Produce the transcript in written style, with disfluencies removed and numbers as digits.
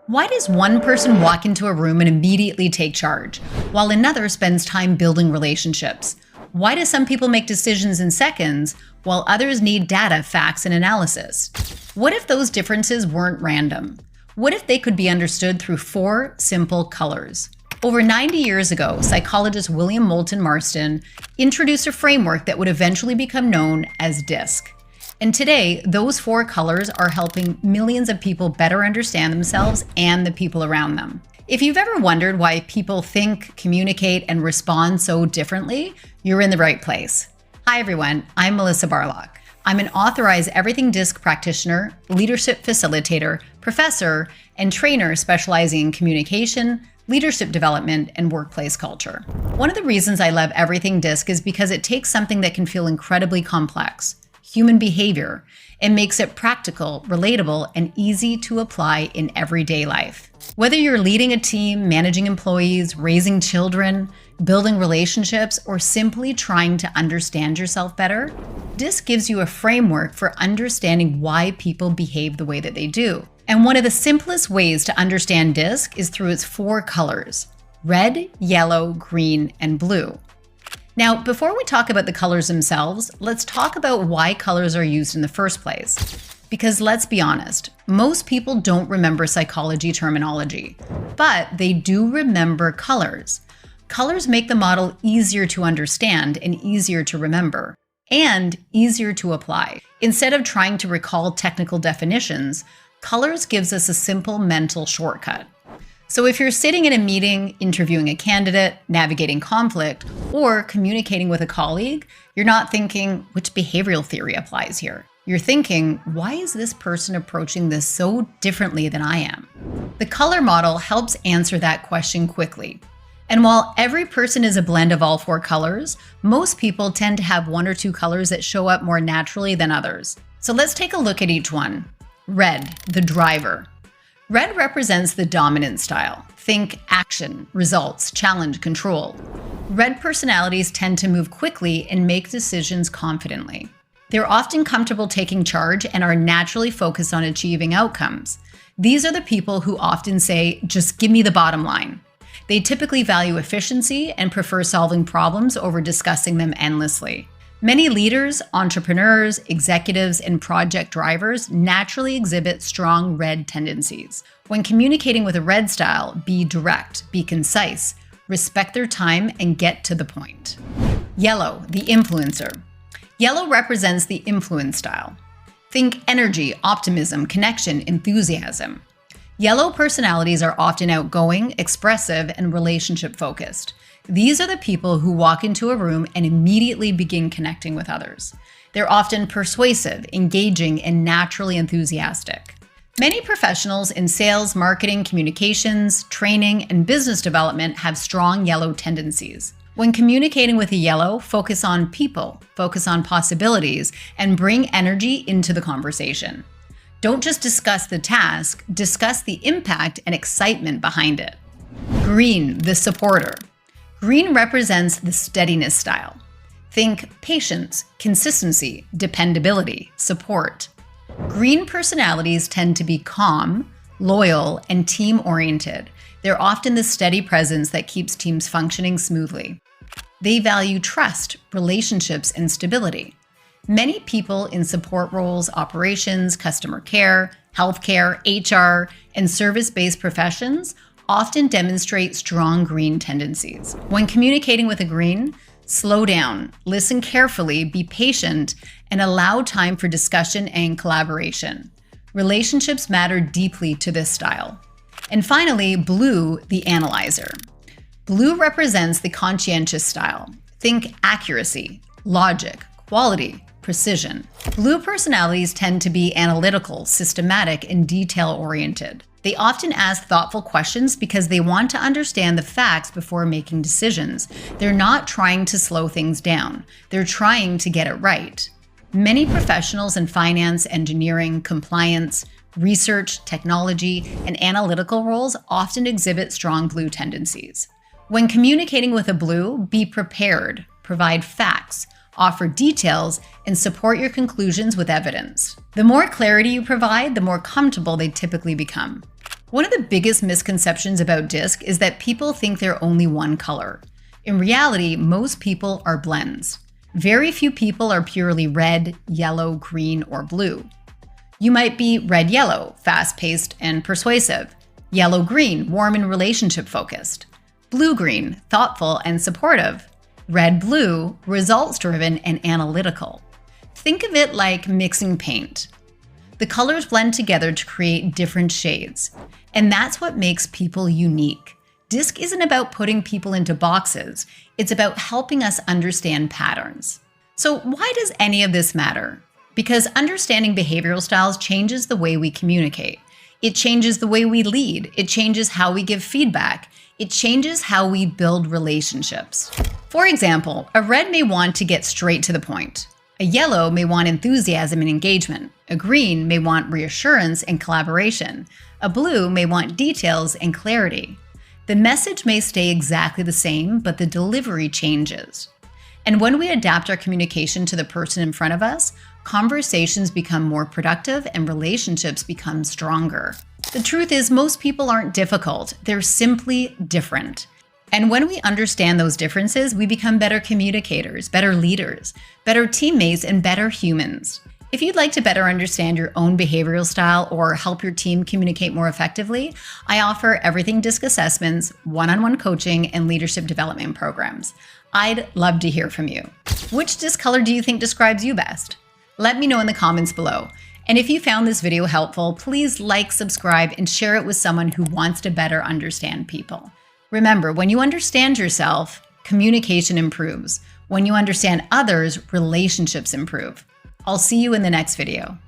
Why does one person walk into a room and immediately take charge, while another spends time building relationships? Why do some people make decisions in seconds, while others need data, facts, and analysis? What if those differences weren't random? What if they could be understood through 4 simple colors? Over 90 years ago, psychologist William Moulton Marston introduced a framework that would eventually become known as DISC. And today, those 4 colors are helping millions of people better understand themselves and the people around them. If you've ever wondered why people think, communicate, and respond so differently, you're in the right place. Hi everyone, I'm Melissa Barlock. I'm an authorized Everything DISC practitioner, leadership facilitator, professor, and trainer specializing in communication, leadership development, and workplace culture. One of the reasons I love Everything DISC is because it takes something that can feel incredibly complex, human behavior, and makes it practical, relatable, and easy to apply in everyday life. Whether you're leading a team, managing employees, raising children, building relationships, or simply trying to understand yourself better, DISC gives you a framework for understanding why people behave the way that they do. And one of the simplest ways to understand DISC is through its 4 colors: red, yellow, green, and blue. Now, before we talk about the colors themselves, let's talk about why colors are used in the first place. Because let's be honest, most people don't remember psychology terminology, but they do remember colors. Colors make the model easier to understand and easier to remember, and easier to apply. Instead of trying to recall technical definitions, colors gives us a simple mental shortcut. So if you're sitting in a meeting, interviewing a candidate, navigating conflict, or communicating with a colleague, you're not thinking, which behavioral theory applies here? You're thinking, why is this person approaching this so differently than I am? The color model helps answer that question quickly. And while every person is a blend of all 4 colors, most people tend to have 1 or 2 colors that show up more naturally than others. So let's take a look at each one. Red, the driver. Red represents the dominant style. Think action, results, challenge, control. Red personalities tend to move quickly and make decisions confidently. They're often comfortable taking charge and are naturally focused on achieving outcomes. These are the people who often say, just give me the bottom line. They typically value efficiency and prefer solving problems over discussing them endlessly. Many leaders, entrepreneurs, executives, and project drivers naturally exhibit strong red tendencies. When communicating with a red style, be direct, be concise, respect their time, and get to the point. Yellow, the influencer. Yellow represents the influence style. Think energy, optimism, connection, enthusiasm. Yellow personalities are often outgoing, expressive, and relationship-focused. These are the people who walk into a room and immediately begin connecting with others. They're often persuasive, engaging, and naturally enthusiastic. Many professionals in sales, marketing, communications, training, and business development have strong yellow tendencies. When communicating with a yellow, focus on people, focus on possibilities, and bring energy into the conversation. Don't just discuss the task, discuss the impact and excitement behind it. Green, the supporter. Green represents the steadiness style. Think patience, consistency, dependability, support. Green personalities tend to be calm, loyal, and team-oriented. They're often the steady presence that keeps teams functioning smoothly. They value trust, relationships, and stability. Many people in support roles, operations, customer care, healthcare, HR, and service-based professions often demonstrate strong green tendencies. When communicating with a green, slow down, listen carefully, be patient, and allow time for discussion and collaboration. Relationships matter deeply to this style. And finally, blue, the analyzer. Blue represents the conscientious style. Think accuracy, logic, quality, precision. Blue personalities tend to be analytical, systematic, and detail-oriented. They often ask thoughtful questions because they want to understand the facts before making decisions. They're not trying to slow things down. They're trying to get it right. Many professionals in finance, engineering, compliance, research, technology, and analytical roles often exhibit strong blue tendencies. When communicating with a blue, be prepared, provide facts, offer details, and support your conclusions with evidence. The more clarity you provide, the more comfortable they typically become. One of the biggest misconceptions about DISC is that people think they're only one color. In reality, most people are blends. Very few people are purely red, yellow, green, or blue. You might be red-yellow, fast-paced and persuasive. Yellow-green, warm and relationship-focused. Blue-green, thoughtful and supportive. Red-blue, results-driven and analytical. Think of it like mixing paint. The colors blend together to create different shades. And that's what makes people unique. DISC isn't about putting people into boxes. It's about helping us understand patterns. So why does any of this matter? Because understanding behavioral styles changes the way we communicate. It changes the way we lead. It changes how we give feedback. It changes how we build relationships. For example, a red may want to get straight to the point. A yellow may want enthusiasm and engagement. A green may want reassurance and collaboration. A blue may want details and clarity. The message may stay exactly the same, but the delivery changes. And when we adapt our communication to the person in front of us, conversations become more productive and relationships become stronger. The truth is, most people aren't difficult. They're simply different. And when we understand those differences, we become better communicators, better leaders, better teammates, and better humans. If you'd like to better understand your own behavioral style or help your team communicate more effectively, I offer everything DISC assessments, one-on-one coaching, and leadership development programs. I'd love to hear from you. Which DISC color do you think describes you best? Let me know in the comments below. And if you found this video helpful, please like, subscribe, and share it with someone who wants to better understand people. Remember, when you understand yourself, communication improves. When you understand others, relationships improve. I'll see you in the next video.